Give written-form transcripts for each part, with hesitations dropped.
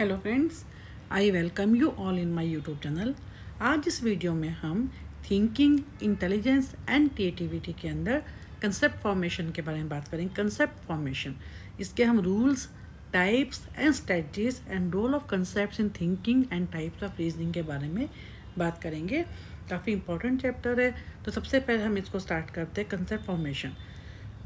Hello friends, I welcome you all in my YouTube channel. आज इस video में हम थिंकिंग, इंटेलिजेंस एंड क्रिएटिविटी के अंदर कंसेप्ट फॉर्मेशन के बारे में बात करेंगे। कंसेप्ट फॉर्मेशन, इसके हम rules, types and strategies and role of concepts in thinking and types of reasoning के बारे में बात करेंगे। काफ़ी इंपॉर्टेंट चैप्टर है। तो सबसे पहले हम इसको स्टार्ट करते हैं। Concept formation.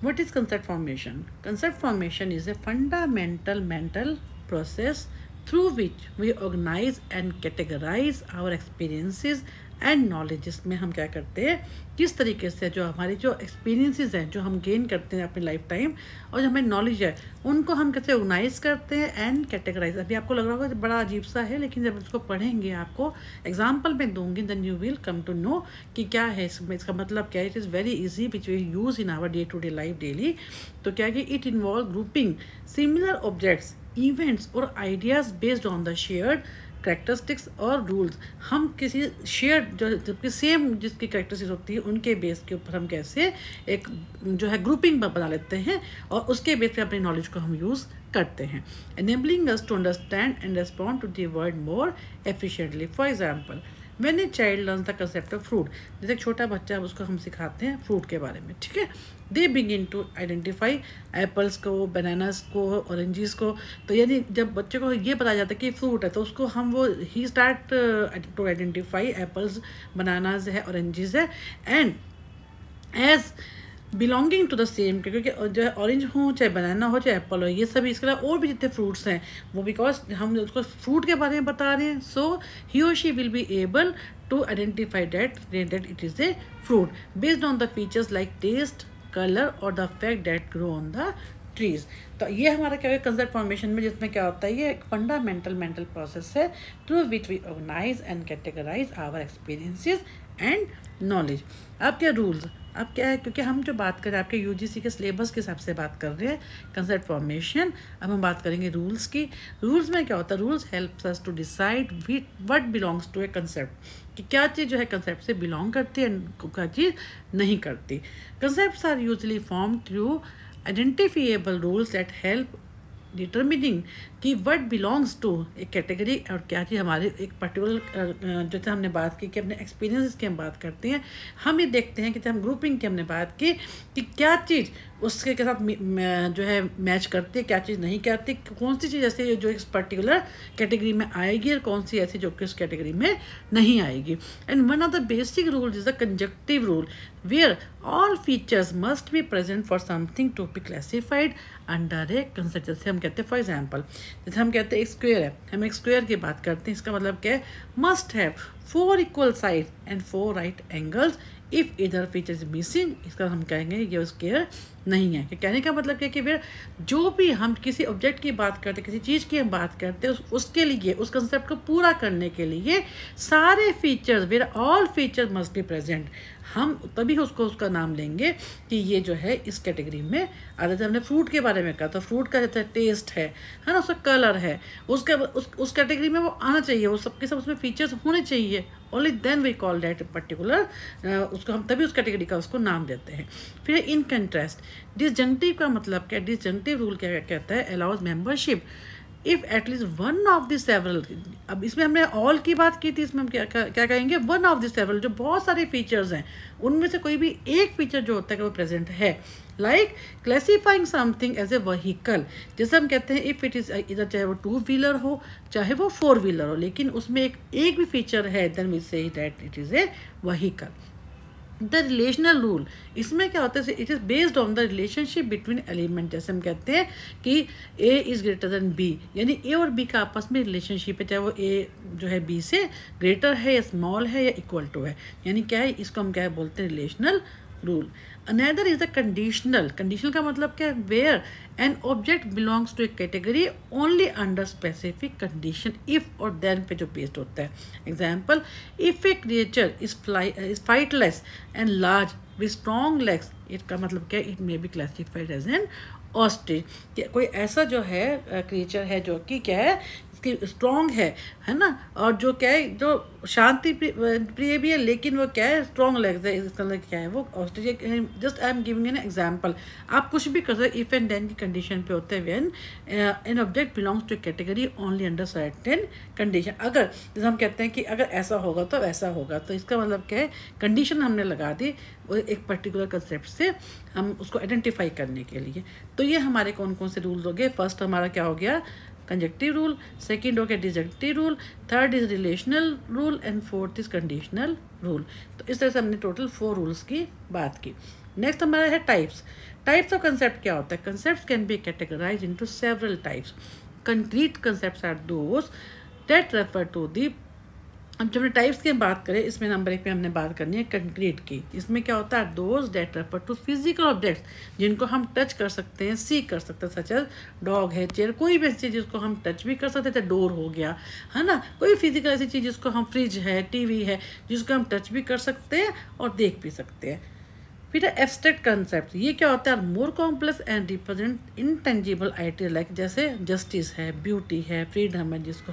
What is concept formation? Concept formation is a fundamental mental process through which we organize and categorize our experiences and knowledge. इसमें हम क्या करते हैं, किस तरीके से जो हमारे जो एक्सपीरियंसेस हैं, जो हम गेन करते हैं अपनी लाइफ टाइम, और जो हमें नॉलेज है, उनको हम कैसे ऑर्गेनाइज करते हैं एंड कैटेगराइज। अभी आपको लग रहा होगा बड़ा अजीब सा है, लेकिन जब इसको पढ़ेंगे, आपको एग्जाम्पल में दूंगी, then you will come to know कि क्या है इसमें, इसका मतलब क्या है। It is very easy which we use in our day to day life daily. तो क्या कि it involve grouping similar objects, events और ideas based on the shared characteristics और रूल्स। हम किसी शेयर जबकि सेम जिसकी करेक्टरिस्टिक्स होती है, उनके बेस के ऊपर हम कैसे एक जो है ग्रुपिंग बना लेते हैं, और उसके बेस पे अपनी नॉलेज को हम यूज़ करते हैं। Enabling us to understand and respond to the world more efficiently. For example, when a child learns the concept of fruit, जैसे एक छोटा बच्चा, उसको हम सिखाते हैं फ्रूट के बारे में, ठीक है। They begin to identify apples को, बनानास को, ऑरेंजेस को। तो यानी जब बच्चे को ये बताया जाता है कि फ्रूट है, तो उसको हम ही start to identify apples, bananas है, ऑरेंजेस है, and as belonging to the same, क्योंकि जो है ऑरेंज हो, चाहे बनाना हो, चाहे एप्पल हो, ये सभी इसके अलावा और भी जितने फ्रूट्स हैं, वो बिकॉज हम उसको फ्रूट के बारे में बता रहे हैं, सो ही और she will be able to identify that it is a fruit based on the features like taste, colour और the fact that grow on the trees. तो ये हमारा क्या है कंसेप्ट फॉर्मेशन में, जिसमें क्या होता है, ये एक फंडामेंटल मेंटल प्रोसेस है through which we organise and categorise our experiences and knowledge. अब क्या रूल्स, अब क्या है, क्योंकि हम जो बात कर रहे हैं आपके यूजीसी के सिलेबस के हिसाब से बात कर रहे हैं कंसेप्ट फॉर्मेशन। अब हम बात करेंगे रूल्स की। रूल्स में क्या होता है, rules helps us to decide what belongs to a concept, कि क्या चीज़ जो है कंसेप्ट से बिलोंग करती है, क्या चीज़ नहीं करती। Concepts are usually form through identifiable rules that help determining कि व्हाट बिलोंग्स टू एक कैटेगरी, और क्या चीज़ हमारे एक पर्टिकुलर, जैसे हमने बात की कि अपने एक्सपीरियंस की हम बात करते हैं, हम ये देखते हैं कि जब हम ग्रुपिंग की हमने बात की कि क्या चीज़ उसके के साथ जो है मैच करती है, क्या चीज़ नहीं करती, कौन सी चीज़ ऐसे जो इस पर्टिकुलर कैटेगरी में आएगी और कौन सी ऐसी जो कि उस कैटेगरी में नहीं आएगी। And one of the basic rule is the conjunctive rule, where all features must be present for something to be classified under a concept. जैसे हम कहते हैं, फॉर एग्जाम्पल, जैसे हम कहते हैं एक स्क्वायर है, हम एक स्क्वायर की बात करते हैं, इसका मतलब क्या है, must have 4 equal side and 4 right angles if इधर फीचर इज मिसिंग। इसका हम कहेंगे ये स्क्वायर नहीं है। कहने का मतलब क्या है कि फिर जो भी हम किसी ऑब्जेक्ट की बात करते हैं, किसी चीज़ की हम बात करते हैं, उसके लिए, उस कंसेप्ट को पूरा करने के लिए सारे features, where all features must be present, हम तभी उसका नाम लेंगे कि ये जो है इस कैटेगरी में आता है। हमने फ्रूट के बारे में कहा, तो फ्रूट का जैसे टेस्ट है ना, उसका कलर है, उसका उस कैटेगरी में वो आना चाहिए, वो सबके सब उसमें फीचर्स होने चाहिए। Only then we call that particular, उसको हम तभी उस कैटेगरी का उसको नाम देते हैं। फिर इन कंट्रास्ट, डिसजंक्टिव का मतलब क्या, डिसजंक्टिव रूल क्या कहता है, allows membership if at least one of the several. अब इसमें हमने ऑल की बात की थी, इसमें हम क्या कहेंगे, वन ऑफ द सेवरल, जो बहुत सारे फीचर्स हैं, उनमें से कोई भी एक फीचर जो होता है कि वो प्रेजेंट है। Like classifying something as a vehicle, जैसे हम कहते हैं इफ़ इट इज़ इधर, चाहे वो 2 व्हीलर हो, चाहे वो 4 व्हीलर हो, लेकिन उसमें एक भी फीचर है, then we say that it is a vehicle. The relational rule, इसमें क्या होता है, it is based on the relationship between element. जैसे हम कहते हैं कि A is greater than B, यानी ए और बी का आपस में रिलेशनशिप है, चाहे वो ए जो है बी से ग्रेटर है या स्मॉल है या इक्वल टू है, यानी क्या है, इसको हम क्या बोलते हैं, relational rule. Another is the conditional. Conditional का मतलब क्या है, where an object belongs to a category only under specific condition, if और देन पे जो बेस्ड होता है। Example, if a creature is flightless and large with strong legs, इसका मतलब क्या है, it may be classified as an ostrich. कोई ऐसा जो है क्रिएचर है जो कि क्या है, उसकी स्ट्रॉन्ग है ना, और जो क्या है जो शांति प्रिय भी है लेकिन वो क्या है स्ट्रॉन्ग लगता है, इसका मतलब क्या है वो ostrich. Just I am giving an example, आप कुछ भी कर सकते इफ एंड देन की कंडीशन पे होते हैं when an object belongs to category only under certain condition. अगर जैसे हम कहते हैं कि अगर ऐसा होगा तो वैसा होगा, तो इसका मतलब क्या है कंडीशन हमने लगा दी वो एक पर्टिकुलर कंसेप्ट से हम उसको आइडेंटिफाई करने के लिए। तो ये हमारे कौन कौन से रूल्स हो गए, फर्स्ट हमारा क्या हो गया कंजक्टिव रूल, सेकंड हो गया disjunctive rule, third is relational rule and fourth is conditional rule. तो इस तरह से हमने टोटल 4 रूल्स की बात की। नेक्स्ट हमारा है टाइप्स ऑफ कंसेप्ट। क्या होता है, concept can be categorise into several types. Concrete concepts are those that refer to the. अब जब हमने टाइप्स की बात करें, इसमें नंबर 1 पे हमने बात करनी है कंक्रीट की। इसमें क्या होता है, those that refer to physical objects जिनको हम टच कर सकते हैं, सी कर सकते हैं, सच एज डॉग है, चेयर, कोई भी ऐसी चीज़ जिसको हम टच भी कर सकते हैं, डोर हो गया है ना, कोई फिजिकल ऐसी चीज़ जिसको हम, फ्रिज है, टीवी है, जिसको हम टच भी कर सकते हैं और देख भी सकते हैं। फिर एब्स्ट्रैक्ट कंसेप्ट, ये क्या होता है, more complex and represent intangible idea like जैसे जस्टिस है, ब्यूटी है, फ्रीडम है, जिसको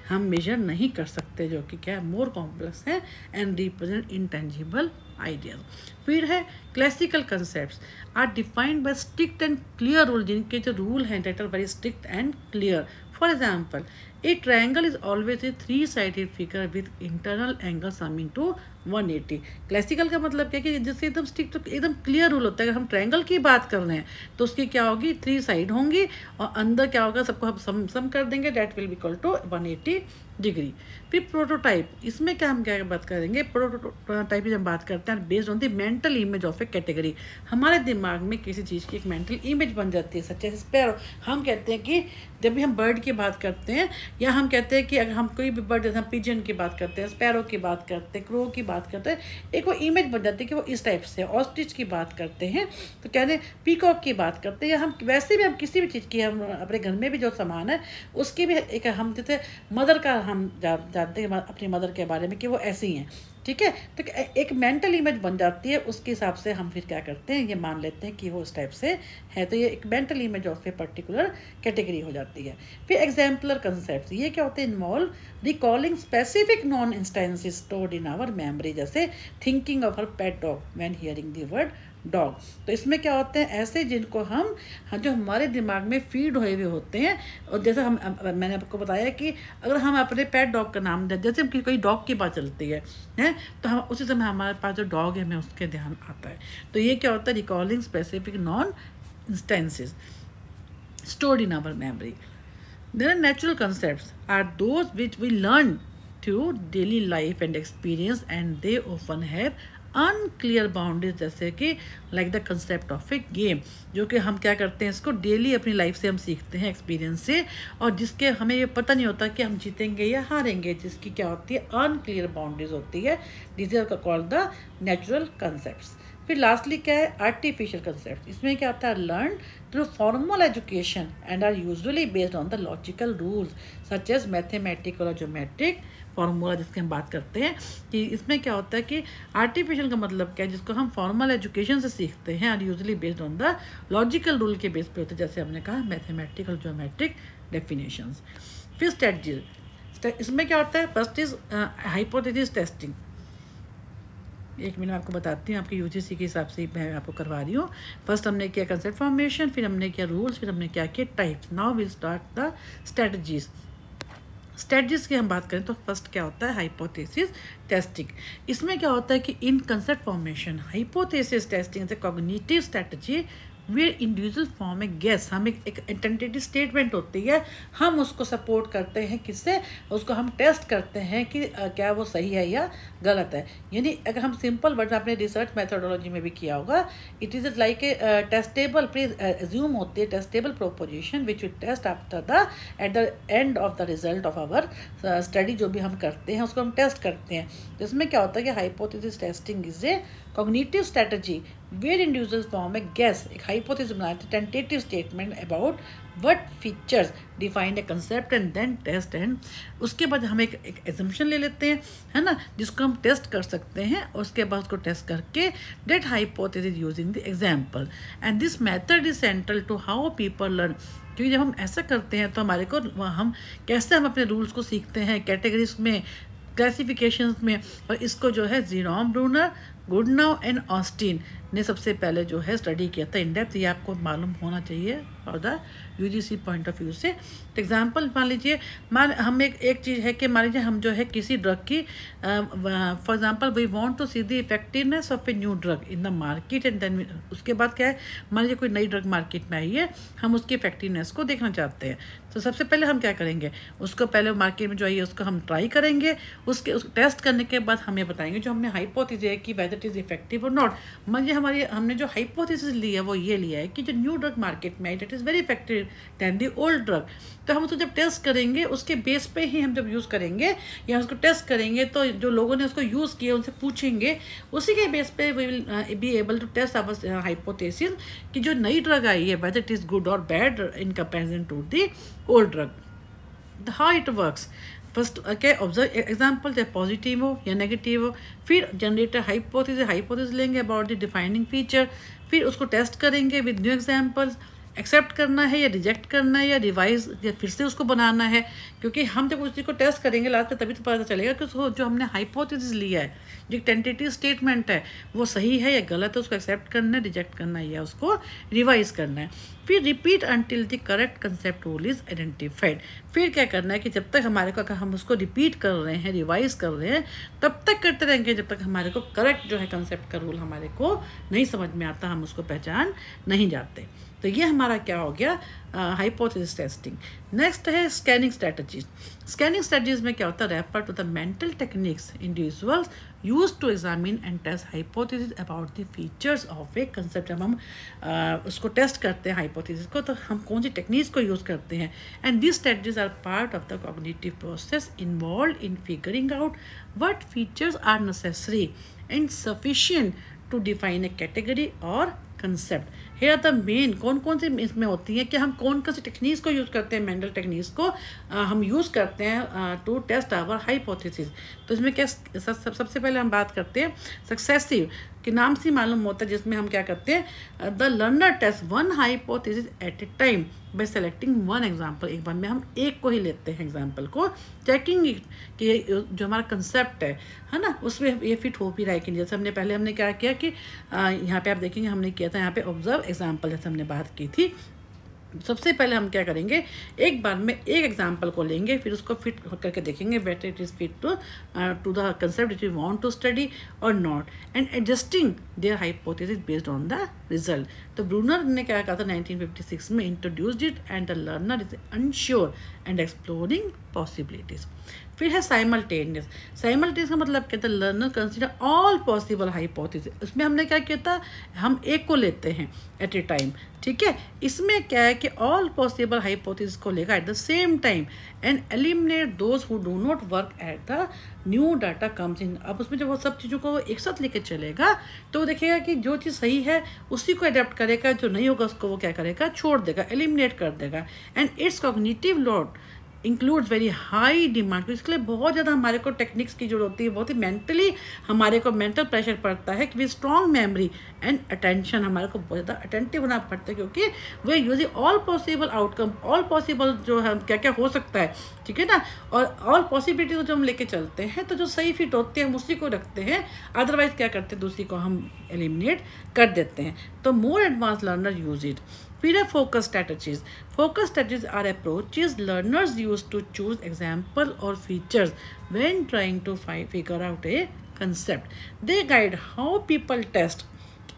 हम मेजर नहीं कर सकते, जो कि क्या है मोर कॉम्प्लेक्स है एंड रिप्रेजेंट इनटेंजिबल आइडियल। फिर है classical concepts are defined by strict and clear rule, जिनके जो रूल हैं that are very strict and clear. For example, a triangle is always a 3-sided figure with internal angle summing to 180। Classical का मतलब क्या है कि जैसे एकदम स्ट्रिक्ट, तो एकदम क्लियर रूल होता है। अगर हम ट्रायंगल की बात कर रहे हैं तो उसकी क्या होगी, 3 साइड होंगी और अंदर क्या होगा, सबको हम सम कर देंगे, that will be equal to 180 degree. फिर प्रोटोटाइप, इसमें क्या हम क्या बात करेंगे, प्रोटोटाइप की जब बात करते हैं based on the mental image of A category. हमारे दिमाग में किसी चीज़ की एक मेंटल इमेज बन जाती है, सच एज स्पैरो। हम कहते हैं कि जब भी हम बर्ड की बात करते हैं, या हम कहते हैं कि अगर हम कोई भी बर्ड, जैसे हम पिजन की बात करते हैं, स्पैरो की बात करते हैं, क्रो की बात करते हैं, एक वो इमेज बन जाती है कि वो इस टाइप से। ऑस्ट्रिच की बात करते हैं तो कहते हैं, पीकॉक की बात करते हैं, या हम वैसे भी हम किसी भी चीज़ की, हम अपने घर में भी जो सामान है उसकी भी एक, हम जैसे मदर का हम जानते हैं अपनी मदर के बारे में कि वो ऐसी हैं, ठीक है, तो एक मेंटल इमेज बन जाती है, उसके हिसाब से हम फिर क्या करते हैं, ये मान लेते हैं कि वो उस टाइप से है, तो ये एक mental image of a particular category हो जाती है। फिर एग्जाम्पलर कंसेप्ट, ये क्या होते हैं, involve recalling specific non instances stored in our memory, जैसे thinking of our pet dog when hearing the word dog. तो इसमें क्या होते हैं, ऐसे जिनको हम जो हमारे दिमाग में फीड हुए हुए होते हैं, और जैसे मैंने आपको बताया कि अगर हम अपने पेट डॉग का नाम, जैसे हम कोई डॉग की बात चलती है तो हम उसी समय हमारे पास जो डॉग है हमें उसके ध्यान आता है। तो ये क्या होता है, recalling specific non instances stored in our memory. There are natural concepts are those which we learn through daily life and experience, and they often have unclear boundaries, जैसे कि like the concept of A game, जो कि हम क्या करते हैं, इसको daily अपनी लाइफ से हम सीखते हैं, एक्सपीरियंस से, और जिसके हमें ये पता नहीं होता कि हम जीतेंगे या हारेंगे, जिसकी क्या होती है अनक्लियर बाउंड्रीज होती है। This are called the natural concepts. फिर लास्टली क्या है, आर्टिफिशियल कंसेप्ट। इसमें क्या होता है, learn through formal education and are usually based on the logical rules such as mathematical और ज्योमेट्रिक फार्मूला, जिसकी हम बात करते हैं। कि इसमें क्या होता है कि आर्टिफिशियल का मतलब क्या है, जिसको हम फॉर्मल एजुकेशन से सीखते हैं और usually based on the logical rule के बेस पे होते हैं, जैसे हमने कहा मैथमेटिकल ज्योमेट्रिक डेफिनेशंस। फिर स्ट्रेटजीज, इसमें क्या होता है, फर्स्ट इज हाइपोथेसिस टेस्टिंग। एक मिनट आपको बताती हूँ, आपकी यूजीसी के हिसाब से मैं आपको करवा रही हूँ। फर्स्ट हमने किया कंसेप्ट फॉर्मेशन, फिर हमने किया रूल्स, फिर हमने क्या किया types. Now will start the strategies. Strategies की हम बात करें तो फर्स्ट क्या होता है, हाइपोथेसिस टेस्टिंग। इसमें क्या होता है कि in concept formation hypothesis testing से cognitive strategy where individual form a guess, हम एक टेंटेटिव स्टेटमेंट होती है, हम उसको सपोर्ट करते हैं, किससे, उसको हम टेस्ट करते हैं कि क्या वो सही है या गलत है। यानी अगर हम सिंपल वर्ड, आपने रिसर्च मेथोडोलॉजी में भी किया होगा, it is like a testable, please assume होती है testable proposition which we test after the at the end of the result of our study. जो भी हम करते हैं उसको हम टेस्ट करते हैं। तो इसमें क्या होता है कि hypothesis testing is a cognitive strategy where individuals form a guess, एक हाइपोथेसिस बनाते, tentative statement about what features define a concept and then test, and उसके बाद हम एक एजम्पशन ले लेते हैं, है ना, जिसको हम टेस्ट कर सकते हैं, और उसके बाद उसको टेस्ट करके that hypothesis using the example, and this method is central to how people learn. क्योंकि जब हम ऐसा करते हैं तो हमारे को हम कैसे हम अपने रूल्स को सीखते हैं, कैटेगरीज में, क्लासिफिकेशंस में, और इसको जो है जेरोम ब्रूनर, गुडनाउ एंड ऑस्टिन ने सबसे पहले जो है स्टडी किया था इन डेप्थ। ये आपको मालूम होना चाहिए for the UGC point of view से। तो एग्जांपल मान लीजिए, हम एक चीज़ है कि मान लीजिए हम जो है किसी ड्रग की, for example we want to see the effectiveness of a new drug in the market, and then उसके बाद क्या है, मान लीजिए कोई नई ड्रग मार्केट में आई है, हम उसकी इफेक्टिवनेस को देखना चाहते हैं। तो सबसे पहले हम क्या करेंगे, उसको पहले मार्केट में जो आई है उसको हम ट्राई करेंगे, उसके टेस्ट करने के बाद हम ये बताएंगे जो हमने हाइपोथेसिस है कि वेदर इट इज़ इफेक्टिव और नॉट। मान लीजिए हमने जो हाइपोथेसिस ली है वो ये लिया है कि जो न्यू ड्रग मार्केट में आई that is very effective than the old drug. तो हम उसको जब टेस्ट करेंगे उसके बेस पे ही हम जब यूज़ करेंगे या उसको टेस्ट करेंगे, तो जो लोगों ने उसको यूज़ किया उनसे पूछेंगे, उसी के बेस पे we will be able to test our hypothesis कि जो नई ड्रग आई है वेदर इट इज़ गुड और bad in comparison to the old drug. How it works, first क्या ऑब्जर्व एग्जाम्पल, चाहे पॉजिटिव हो या नेगेटिव हो, फिर जनरेटर हाइपोथेसिस लेंगे अबाउट द डिफाइनिंग फीचर, फिर उसको टेस्ट करेंगे विद न्यू एग्जाम्पल्स, एक्सेप्ट करना है या रिजेक्ट करना है या रिवाइज या फिर से उसको बनाना है। क्योंकि हम जब उस चीज़ को टेस्ट करेंगे लास्ट में तभी तो पता चलेगा कि उसको जो हमने हाइपोथेसिस लिया है, जो टेंटेटिव स्टेटमेंट है, वो सही है या गलत है, उसको एक्सेप्ट करना है, रिजेक्ट करना है या उसको रिवाइज करना है। फिर repeat until the correct concept rule is identified. फिर क्या करना है कि जब तक हमारे को हम उसको रिपीट कर रहे हैं, रिवाइज कर रहे हैं, तब तक करते रहेंगे जब तक हमारे को करेक्ट जो है कंसेप्ट का रूल हमारे को नहीं समझ में आता, हम उसको पहचान नहीं जाते। तो ये हमारा क्या हो गया, हाइपोथेसिस टेस्टिंग। नेक्स्ट है स्कैनिंग स्ट्रेटजीज। स्कैनिंग स्ट्रेटजीज में क्या होता है, refer to the mental techniques individuals use to examine and test hypothesis about the features of a concept. जब हम उसको टेस्ट करते हैं हाइपोथेसिस को, तो हम कौन सी टेक्निक्स को यूज़ करते हैं, and this strategies are part of the cognitive process involve in figuring out what features are necessary and sufficient to define a category और कंसेप्ट। हेयर द मेन कौन सी इसमें होती है कि हम कौन सी टेक्निक्स को यूज़ करते हैं, मेंटल टेक्निक्स को हम यूज़ करते हैं टू टेस्ट आवर हाइपोथेसिस। तो इसमें क्या सबसे पहले हम बात करते हैं सक्सेसिव के नाम से मालूम होता है, जिसमें हम क्या करते हैं, the learner test one hypothesis at a time by selecting one example. एक बार में हम एक को ही लेते हैं एग्जाम्पल को, चेकिंग कि जो हमारा कंसेप्ट है ना, उसमें ये फिट हो भी रहा है कि जैसे हमने क्या किया कि यहाँ पे आप देखेंगे हमने किया था, यहाँ पे ऑब्जर्व एग्जाम्पल जैसे हमने बात की थी। सबसे पहले हम क्या करेंगे, एक बार में एक एग्जाम्पल को लेंगे, फिर उसको फिट करके देखेंगे whether it is fit to the concept which we want to study और not, and adjusting their hypothesis based on the result. तो ब्रूनर ने क्या कहा था 1956 में, introduced it and the learner is unsure and exploring possibilities. फिर है simultaneous. Simultaneous का मतलब कहता है learner consider all possible hypothesis. उसमें हमने क्या किया था, हम एक को लेते हैं एट ए टाइम, ठीक है। इसमें क्या है कि ऑल पॉसिबल हाइपोथेसिस को लेगा at the same time and eliminate those who do not work at the new data comes in. अब उसमें जब वो सब चीज़ों को एक साथ लेके चलेगा तो वो देखेगा कि जो चीज़ सही है उसी को अडेप्ट करेगा, जो नहीं होगा उसको वो क्या करेगा, छोड़ देगा, एलिमिनेट कर देगा। And it's cognitive load includes very high demand. तो इसके लिए बहुत ज़्यादा हमारे को टेक्निक्स की जरूरत होती है, बहुत ही मेंटली हमारे को मेंटल प्रेशर पड़ता है कि we strong memory and attention, हमारे को बहुत ज़्यादा अटेंटिव होना पड़ता है, क्योंकि we using all possible outcome, all possible जो है क्या क्या हो सकता है, ठीक है ना, और ऑल पॉसिबिलिटी को जो हम लेके चलते हैं, तो जो सही फिट होते हैं हम उसी को रखते हैं, अदरवाइज क्या करते हैं दूसरी को हम एलिमिनेट कर देते हैं। तो more advance learner use it. फिर है focus strategies. Focus strategies are approaches learners use to choose example और features when trying to figure out a concept. They guide how people test,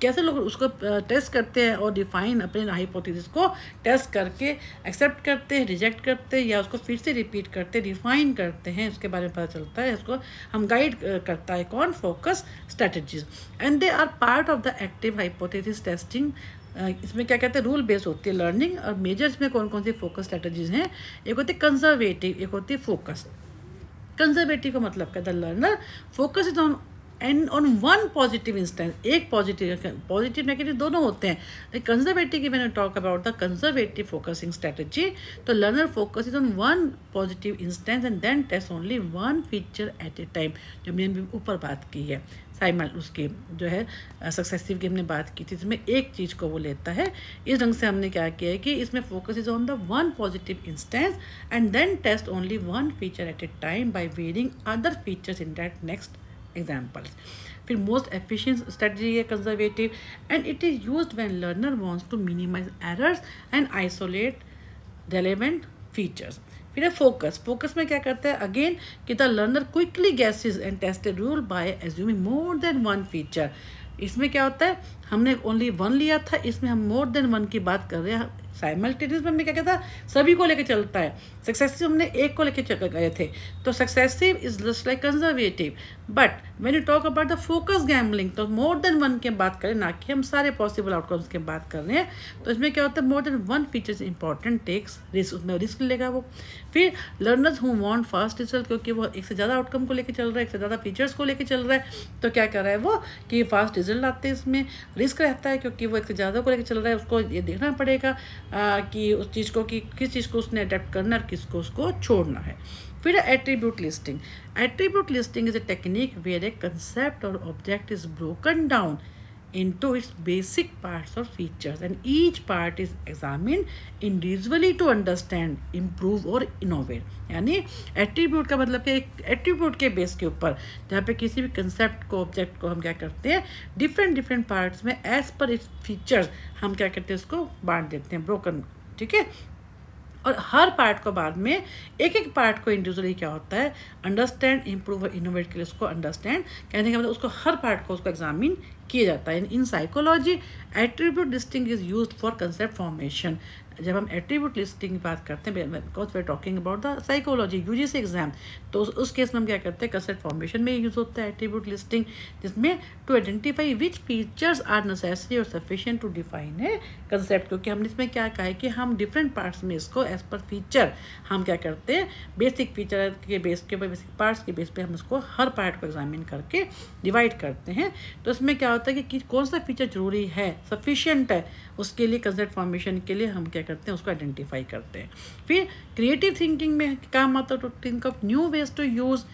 कैसे लोग उसको टेस्ट करते हैं और डिफाइन अपने हाइपोथेसिस को टेस्ट करके एक्सेप्ट करते हैं, रिजेक्ट करते हैं या उसको फिर से रिपीट करते हैं, डिफाइन करते हैं, उसके बारे में पता चलता है, उसको हम गाइड करता है कौन, focus strategies. And they are part of the active hypothesis testing. इसमें क्या कहते हैं, रूल बेस्ड होती है लर्निंग। और मेजर्स में कौन कौन सी फोकस स्ट्रेटजीज हैं, एक होती है कंजर्वेटिव, एक होती है फोकस। कंजर्वेटिव का मतलब कहता है learner focus is on and on one positive instance, एक पॉजिटिव नेगेटिव दोनों होते हैं। कंजर्वेटिव की मैंने talk about the conservative focusing strategy, तो learner focus is on one positive instance and then test only one feature at a time, जो मैंने ऊपर बात की है साइमल उसकी जो है सक्सेसिव की हमने बात की थी, इसमें एक चीज़ को वो लेता है। इस ढंग से हमने क्या किया है कि इसमें focus is on the one positive instance and then test only one feature at a time by varying other features in that next examples. फिर मोस्ट एफिशिएंट स्ट्रेटजी है conservative and it is used when learner wants to minimise errors and isolate relevant features. फिर है focus में क्या करते हैं again कि the learner quickly guesses and test a rule by assuming more than one feature. इसमें क्या होता है, हमने ओनली वन लिया था, इसमें हम मोर देन वन की बात कर रहे हैं। साइमल्टेनियस में हमने क्या किया था, सभी को लेकर चलता है। सक्सेसिव हमने एक को लेकर गए थे, तो successive is just like conservative. But when you talk about the focus gambling, तो मोर देन वन की बात करें, ना कि हम सारे पॉसिबल आउटकम्स की बात कर रहे हैं। तो इसमें क्या होता है, more than one features important takes risk, उसमें रिस्क लेगा वो। फिर learners who want fast result, क्योंकि वो एक से ज़्यादा आउटकम को लेकर चल रहा है, एक से ज़्यादा फीचर्स को लेकर चल रहा है, तो क्या कर रहा है वो कि फास्ट रिजल्ट आते हैं। इसमें रिस्क रहता है क्योंकि वो एक से ज़्यादा को लेकर चल रहा है, उसको ये देखना पड़ेगा कि उस चीज़ को कि किस चीज़ को उसने अडेप्ट करना है और किसको उसको छोड़ना है। फिर attribute listing. Attribute listing is a technique where a concept और object is broken down into its basic parts or features and each part is examined individually to understand, improve और innovate। यानी एट्रीब्यूट का मतलब कि एक attribute के base के ऊपर जहाँ पे किसी भी कंसेप्ट को ऑब्जेक्ट को हम क्या करते हैं डिफरेंट पार्ट्स में एज पर इट्स फीचर्स हम क्या करते हैं उसको बांट देते हैं, ब्रोकन, ठीक है। और हर पार्ट को बाद में एक एक पार्ट को इंडिविजुअली क्या होता है अंडरस्टैंड, इम्प्रूव और इनोवेट के लिए उसको अंडरस्टैंड कहने का मतलब उसको हर पार्ट को उसको एग्जामिन किया जाता है। In psychology attribute listing is used for concept formation. जब हम एट्रीब्यूट लिस्टिंग की बात करते हैं, because we are talking about the psychology UGC exam, तो उस केस में हम क्या करते हैं कंसेप्ट फॉर्मेशन में यूज होता है एट्रीब्यूट लिस्टिंग, जिसमें to identify which features are necessary और sufficient to define a concept. क्योंकि हमने इसमें क्या कहा है कि हम डिफरेंट पार्ट्स में इसको एज पर फीचर हम क्या करते हैं बेसिक फीचर के बेस के ऊपर, बेसिक पार्ट्स के बेस पे हम उसको हर पार्ट को एग्जामिन करके डिवाइड करते हैं। तो इसमें क्या होता है कि कौन सा फीचर जरूरी है, सफिशिएंट है, उसके लिए कंसेप्ट फॉर्मेशन के लिए हम क्या करते हैं उसको आइडेंटिफाई करते हैं। फिर क्रिएटिव थिंकिंग में काम आता है to think of new ways to use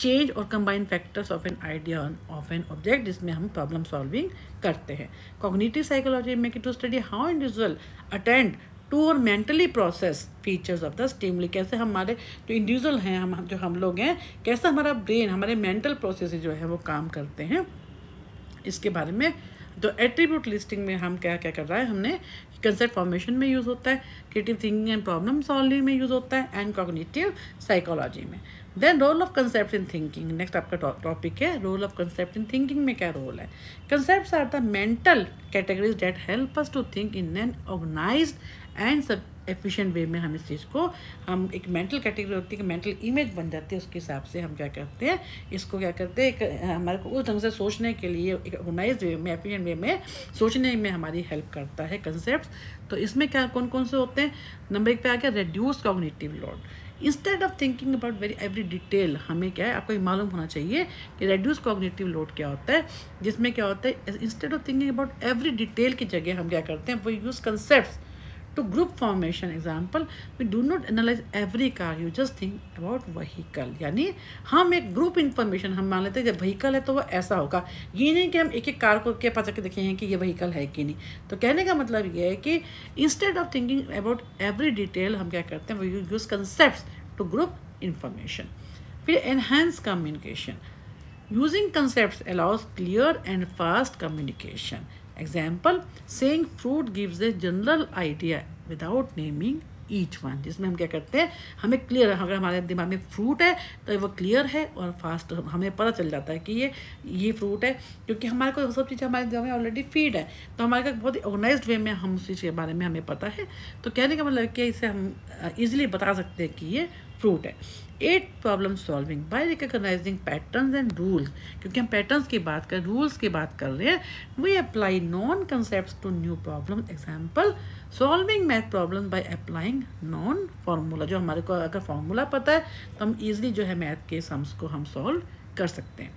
change और combine factors of an idea of an object, जिसमें हम प्रॉब्लम सॉल्विंग करते हैं। कॉग्निटिव साइकोलॉजी में to study how individual attend to और mentally process features of the stimuli, कैसे हमारे जो इंडिविजुअल हैं हम लोग हैं, कैसे हमारा ब्रेन, हमारे मेंटल प्रोसेस जो है वो काम करते हैं, इसके बारे में। तो एट्रीब्यूट लिस्टिंग में हम क्या क्या कर रहा है, हमने कंसेप्ट फॉर्मेशन में यूज़ होता है, creative thinking and problem solving में यूज़ होता है, एंड कॉग्निटिव साइकोलॉजी में। Then role of concept in thinking, next आपका टॉपिक है role of concept in thinking में क्या रोल है। Concepts are the mental categories that help us to think in an organized and सब efficient way में। हम इस चीज़ को हम एक मेंटल कैटेगरी होती है कि मेंटल इमेज बन जाती है, उसके हिसाब से हम क्या करते हैं इसको क्या करते हैं एक हमारे को उस ढंग से सोचने के लिए एक ऑर्गेनाइज्ड वे में, एफिशिएंट वे में सोचने में हमारी हेल्प करता है कंसेप्ट। तो इसमें क्या कौन कौन से होते हैं, नंबर 1 पे आ गया reduce cognitive load. Instead of thinking about every detail, हमें क्या है आपको ये मालूम होना चाहिए कि रेड्यूस कॉग्निटिव लोड क्या होता है, जिसमें क्या होता है instead of thinking about every detail की जगह हम क्या करते हैं वो use concept to group formation। example, we do not analyze every car, you just think about vehicle। यानी हम एक ग्रुप इन्फॉर्मेशन हम मान लेते हैं जब व्हीकल है तो वो ऐसा होगा, ये नहीं कि हम एक एक कार को क्या पता के देखें हैं कि ये व्हीकल है कि नहीं। तो कहने का मतलब ये है कि instead of thinking about every detail हम क्या करते हैं वो use concept to group information. फिर enhance communication, using concept allows clear and fast communication. Example, saying fruit gives a general idea without naming each one, जिसमें हम क्या करते हैं हमें क्लियर, अगर हमारे दिमाग में फ्रूट है तो वो क्लियर है और फास्ट हमें पता चल जाता है कि ये फ्रूट है, क्योंकि हमारे को सब चीज़ें हमारे दिमाग में ऑलरेडी फीड है, तो हमारे को बहुत ही ऑर्गेनाइज्ड वे में हम उस चीज़ के बारे में हमें पता है। तो कहने का मतलब कि इसे हम ईजिली बता सकते हैं कि ये फ्रूट है। 8 problem solving by recognizing patterns and rules, क्योंकि हम पैटर्न्स की बात कर रूल्स की बात कर रहे हैं। We apply known concepts to new problem. Example, solving math problem by applying known formula, जो हमारे को अगर फार्मूला पता है तो हम ईजिली जो है मैथ के सम्स को हम सॉल्व कर सकते हैं।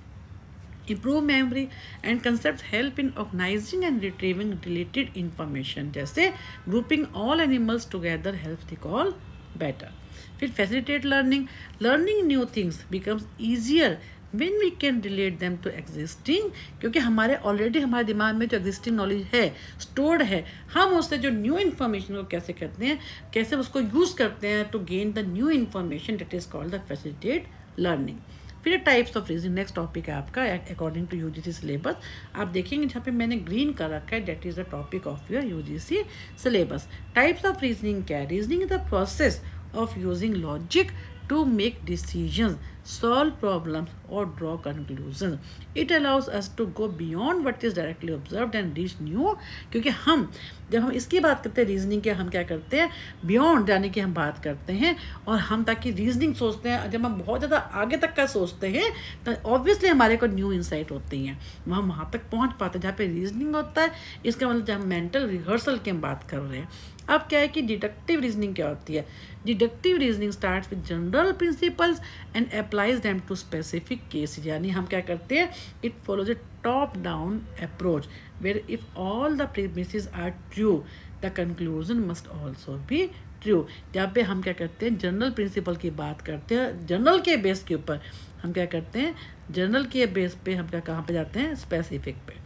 improve memory, and concepts help in organizing and retrieving related information. जैसे grouping all animals together helps recall better. फिर facilitate learning. Learning new things becomes easier when we can relate them to existing, क्योंकि हमारे already हमारे दिमाग में जो existing knowledge है stored है, हम उससे जो न्यू इन्फॉर्मेशन को कैसे करते हैं, कैसे उसको यूज़ करते हैं to gain the new information, that is called the facilitate learning. फिर types of reasoning next topic है आपका अकॉर्डिंग टू यूजीसी सिलेबस. आप देखेंगे जहाँ पे मैंने ग्रीन कर रखा है, that is the topic of your UGC syllabus. Types of reasoning क्या है? Reasoning is the process of using logic to make decisions, solve problems or draw conclusions. It allows us to go beyond what is directly observed and reach new. क्योंकि हम जब हम इसकी बात करते हैं रीजनिंग के, हम क्या करते हैं, बियॉन्ड जाने की हम बात करते हैं. और हम ताकि रीजनिंग सोचते हैं, जब हम बहुत ज़्यादा आगे तक का सोचते हैं तो ऑब्वियसली हमारे को न्यू इंसाइट होती हैं, हम वहाँ तक पहुँच पाते हैं. जहाँ पे रीजनिंग होता है इसका मतलब जब हम मेंटल रिहर्सल की हम बात कर रहे हैं. अब क्या है कि डिडक्टिव रीजनिंग क्या होती है? Deductive reasoning starts with general principles and applies them to specific cases. यानी हम क्या करते हैं, it follows a top down approach where if all the premises are true the conclusion must also be true. जहाँ पे हम क्या करते हैं, जनरल प्रिंसिपल की बात करते हैं, जनरल के बेस के ऊपर हम क्या करते हैं, जनरल के बेस पे हम क्या कहाँ पे जाते हैं, स्पेसिफिक पे.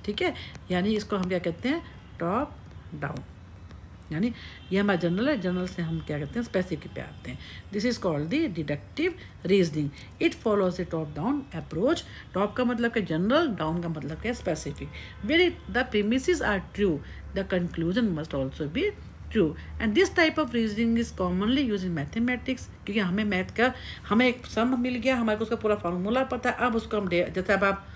ठीक है, यानी इसको हम क्या कहते हैं, टॉप डाउन. यानी ये हमारा जनरल है, जनरल से हम क्या करते हैं, स्पेसिफिक पे आते हैं. This is called the deductive reasoning. It follows a top down approach. Top का मतलब क्या, जनरल, डाउन का मतलब क्या, specific. Where the premises are true the conclusion must also be true. And this type of reasoning is commonly use in mathematics. क्योंकि हमें math का, हमें एक सम मिल गया, हमारे को उसका पूरा फार्मूला पता है. अब उसको हम जैसे अब आप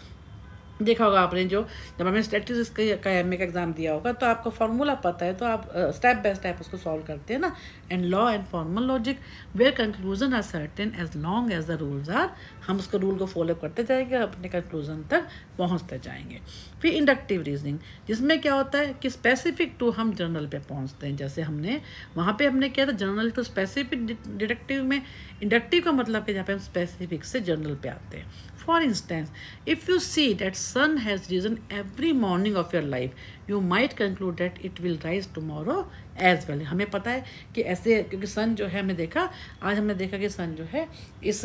देखा होगा आपने, जो जब हमें स्टैटिस्टिक्स का एमए का एग्जाम दिया होगा तो आपको फार्मूला पता है, तो आप स्टेप बाय स्टेप उसको सॉल्व करते हैं ना. And law and formal logic where conclusion are certain as long as the rules are. हम उसको रूल को फॉलो करते जाएंगे, अपने कंक्लूजन तक पहुंचते जाएंगे. फिर इंडक्टिव रीजनिंग, जिसमें क्या होता है कि स्पेसिफिक टू हम जनरल पे पहुंचते हैं. जैसे हमने वहाँ पे हमने किया था जनरल टू स्पेसिफिक. डिडक्टिव में इंडक्टिव का मतलब है जहाँ पे हम स्पेसिफिक से जनरल पे आते हैं. For instance, if you see that sun has risen every morning of your life, you might conclude that it will rise tomorrow as well. हमें पता है कि ऐसे, क्योंकि सन जो है हमने देखा, आज हमने देखा कि सन जो है इस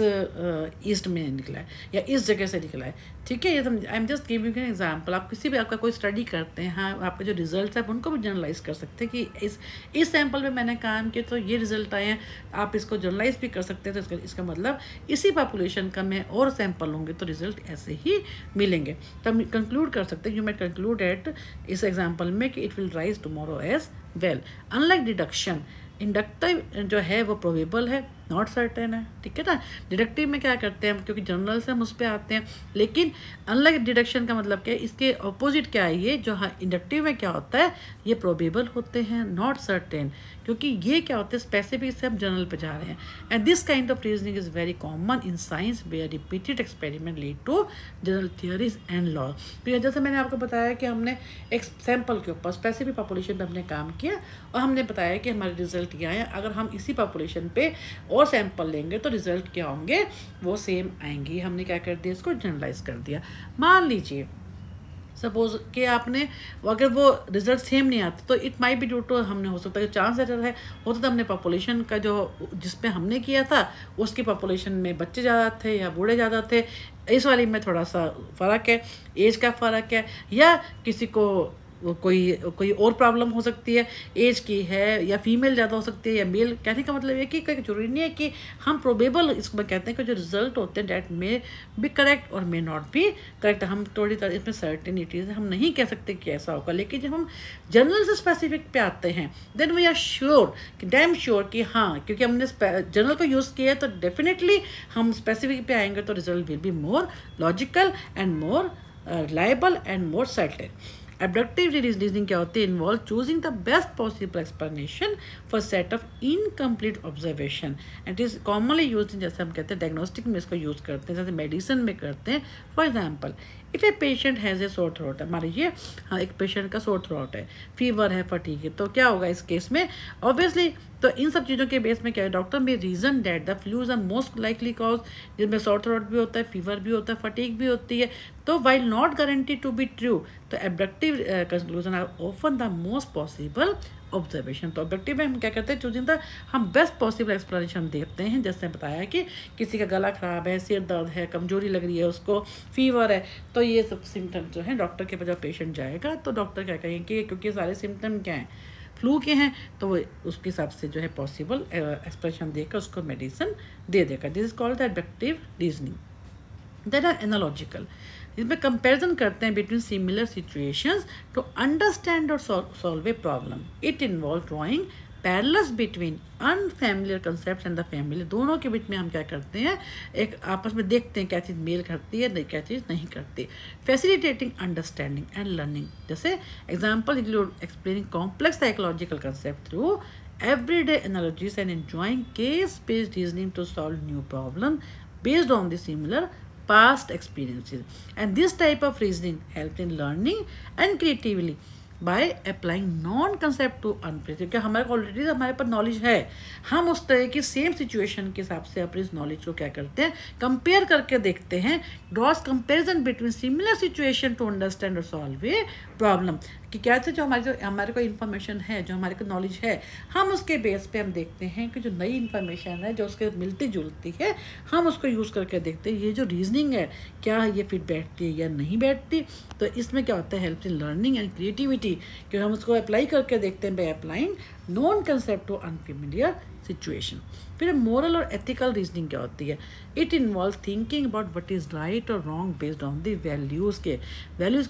ईस्ट में निकला है या इस जगह से निकला है. ठीक है, ये I am just giving an example. आप किसी भी आपका कोई स्टडी करते हैं, हाँ, आपके जो रिजल्ट है आप उनको भी जनरलाइज कर सकते हैं कि इस सैम्पल में मैंने काम किया तो ये रिजल्ट आए हैं. आप इसको जनरलाइज भी कर सकते हैं. तो इसका मतलब इसी पॉपुलेशन का मैं और सैम्पल लूँगी तो रिजल्ट ऐसे ही मिलेंगे. तो हम कंक्लूड कर सकते हैं, यू मैट कंक्लूड एट इस एग्जाम्पल में कि it will rise tomorrow as well. Unlike deduction, inductive जो है वो प्रोबेबल है, नॉट सर्टेन है. ठीक है ना. डिडक्टिव में क्या करते हैं हम, क्योंकि जनरल से हम उस पर आते हैं. लेकिन अनलाइक डिडक्शन का मतलब क्या है, इसके अपोजिट क्या है, ये जो इंडक्टिव में क्या होता है, ये प्रोबेबल होते हैं, नॉट सर्टेन. क्योंकि ये क्या होते हैं, स्पेसिफिक से हम जनरल पे जा रहे हैं. And this kind of reasoning is very common in science where repeated experiment lead to general theories and law. तो जैसे मैंने आपको बताया कि हमने एक सैम्पल के ऊपर स्पेसिफिक पॉपुलेशन पे हमने काम किया और हमने बताया कि हमारे रिजल्ट क्या है. अगर हम इसी पॉपुलेशन पे और सैंपल लेंगे तो रिजल्ट क्या होंगे, वो सेम आएंगे. हमने क्या कर दिया, इसको जनरलाइज कर दिया. मान लीजिए सपोज कि आपने अगर वो रिजल्ट सेम नहीं आते तो it might be due to, हमने हो सकता है चांस है होता था हमने पॉपुलेशन का जो जिस पे हमने किया था उसकी पॉपुलेशन में बच्चे ज़्यादा थे या बूढ़े ज़्यादा थे. इस वाली में थोड़ा सा फ़र्क है, एज का फ़र्क है, या किसी को कोई और प्रॉब्लम हो सकती है, एज की है या फीमेल ज़्यादा हो सकती है या मेल. कहने का मतलब ये कि कोई जरूरी नहीं है कि हम प्रोबेबल, इसको मैं कहते हैं कि जो रिजल्ट होते हैं डैट मे बी करेक्ट और मे नॉट बी करेक्ट. हम थोड़ी तरह इसमें सर्टेनिटीज हम नहीं कह सकते कि ऐसा होगा. लेकिन जब हम जनरल से स्पेसिफिक पे आते हैं then we are sure, damn sure कि हाँ, क्योंकि हमने जनरल को यूज़ किया है तो डेफिनेटली हम स्पेसिफिक पे आएंगे तो result will be more logical and more reliable and more certain. Abductive reasoning क्या होती है, involve choosing the best possible explanation for set of incomplete observation. It is commonly use, जैसे हम कहते हैं डायग्नोस्टिक में इसको यूज़ करते हैं, जैसे मेडिसिन में करते हैं. For example, if a patient has a sore throat है, मान लीजिए हाँ एक पेशेंट का सोर थ्रोट है, फीवर है, फटीग है, तो क्या होगा इस केस में ऑब्वियसली। तो इन सब चीज़ों के बेस में क्या है, डॉक्टर में reason that the flu is the most likely cause, जिसमें सोर थ्रोट भी होता है, फीवर भी होता है, फटीग भी होती है। तो while not guarantee to be true, तो abductive conclusion are often the most possible observation. तो ऑब्जेक्टिव में हम क्या करते हैं, चुनिंदा हम बेस्ट पॉसिबल एक्सप्लेनेशन देते हैं। जैसे बताया कि किसी का गला खराब है, सिर दर्द है, कमजोरी लग रही है, उसको फीवर है, तो ये सब सिम्टम्स जो है डॉक्टर के पास जब पेशेंट जाएगा तो डॉक्टर क्या कहेंगे कि क्योंकि सारे सिम्टम क्या हैं, फ्लू के हैं, तो वो उसके हिसाब से जो है पॉसिबल एक्सप्रेशन देकर उसको मेडिसिन दे देगा। This is called the abductive reasoning. Then are analogical, इसमें कंपैरिजन करते हैं between similar situations to understand और solve a problem. It involve drawing parallels between unfamiliar concept and the familiar. दोनों के बीच में हम क्या करते हैं, एक आपस में देखते हैं क्या चीज़ मेल करती है, क्या चीज़ नहीं करती। फैसिलिटेटिंग अंडरस्टैंडिंग एंड लर्निंग, जैसे example include explaining complex psychological concept through everyday analogies and enjoying case-based reasoning to solve new problem based on the similar past experiences. And this type of reasoning helps in learning and creativity by applying non-concept to unprecedented। क्या हमारे already हमारे पर knowledge है, हम उस तरह की same situation के हिसाब से अपनी इस नॉलेज को क्या करते हैं, कंपेयर करके देखते हैं। Draws comparison between similar situation to understand और सॉल्व ए प्रॉब्लम, कि क्या थे जो हमारे को इन्फॉर्मेशन है, जो हमारे को नॉलेज है, हम उसके बेस पे हम देखते हैं कि जो नई इन्फॉर्मेशन है जो उसके मिलती जुलती है, हम उसको यूज़ करके देखते हैं ये जो रीजनिंग है क्या ये फिट बैठती है या नहीं बैठती। तो इसमें क्या होता है, help in learning and creativity, कि हम उसको अप्लाई करके देखते हैं by applying non concept to unfamiliar situation. फिर मोरल और एथिकल रीजनिंग क्या होती है, it involve thinking about what is right और wrong based on the values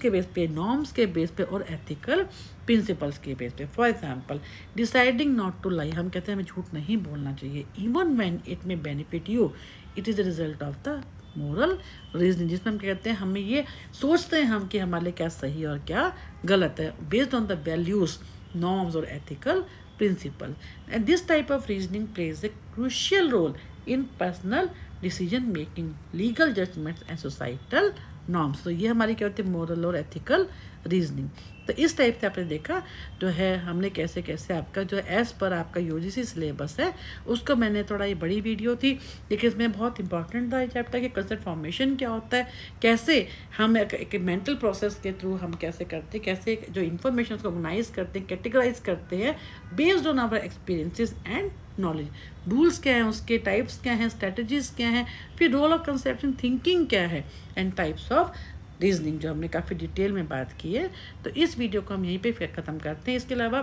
के बेस पे, नॉर्म्स के बेस पे और एथिकल प्रिंसिपल्स के बेस पे। For example deciding not to lie, हम कहते हैं हमें झूठ नहीं बोलना चाहिए, even when it may benefit you, it is the result of the moral reasoning, जिसमें हम क्या कहते हैं, हमें ये सोचते हैं हम कि हमारे लिए क्या सही और क्या गलत है, based on the values, norms और ethical principle. And this type of reasoning plays a crucial role in personal decision making, legal judgments and societal norms. तो ये हमारी क्या होती है, मोरल और एथिकल रीजनिंग। तो इस टाइप से आपने देखा जो है हमने कैसे कैसे आपका जो एज़ पर आपका यूजीसी सिलेबस है उसको, मैंने थोड़ा ये बड़ी वीडियो थी लेकिन इसमें बहुत इंपॉर्टेंट था ये चैप्टर कि कंसेप्ट फॉर्मेशन क्या होता है, कैसे हम एक मेंटल प्रोसेस के थ्रू हम कैसे करते हैं, कैसे जो इन्फॉर्मेशन को ऑर्गेनाइज करते हैं, कैटेगराइज करते हैं based on our experiences and knowledge. Rules क्या हैं, उसके टाइप्स क्या हैं, स्ट्रेटजीज क्या हैं, फिर role of concept in thinking क्या है, एंड टाइप्स ऑफ रीजनिंग जो हमने काफ़ी डिटेल में बात की है। तो इस वीडियो को हम यहीं पे फिर ख़त्म करते हैं। इसके अलावा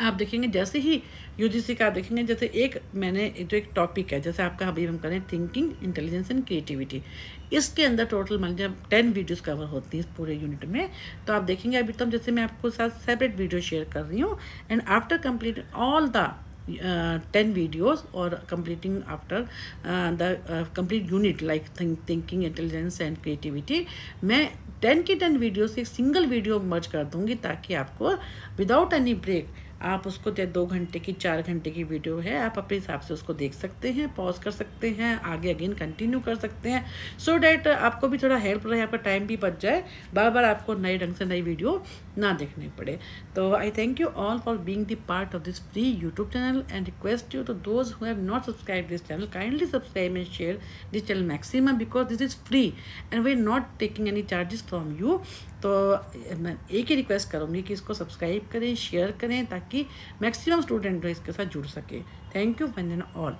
आप देखेंगे जैसे ही यूजीसी का आप देखेंगे, जैसे एक मैंने जो एक टॉपिक है, जैसे आपका अभी हम करें थिंकिंग, इंटेलिजेंस एंड क्रिएटिविटी, इसके अंदर टोटल मान लीजिए 10 वीडियोस कवर होती हैं इस पूरे यूनिट में। तो आप देखेंगे अभी तो जैसे मैं आपको साथ सेपरेट वीडियो शेयर कर रही हूँ, and after complete all the 10 videos or completing after the complete unit like thinking, intelligence and creativity, मैं 10 की 10 वीडियो से एक सिंगल वीडियो मर्ज कर दूंगी ताकि आपको विदाउट एनी ब्रेक आप उसको 2 घंटे की 4 घंटे की वीडियो है, आप अपने हिसाब से उसको देख सकते हैं, पॉज कर सकते हैं, आगे अगेन कंटिन्यू कर सकते हैं, सो डैट आपको भी थोड़ा हेल्प रहे, आपका टाइम भी बच जाए, बार बार आपको नए ढंग से नई वीडियो ना देखनी पड़े। तो I thank you all for being the part of this free YouTube channel and request you to those who have not subscribe this channel, kindly subscribe and share this channel maximum because this is free and we are not taking any charges from you. तो मैं एक ही request करूँगी कि इसको subscribe करें, share करें ताकि maximum student इसके साथ जुड़ सके। Thank you one and all.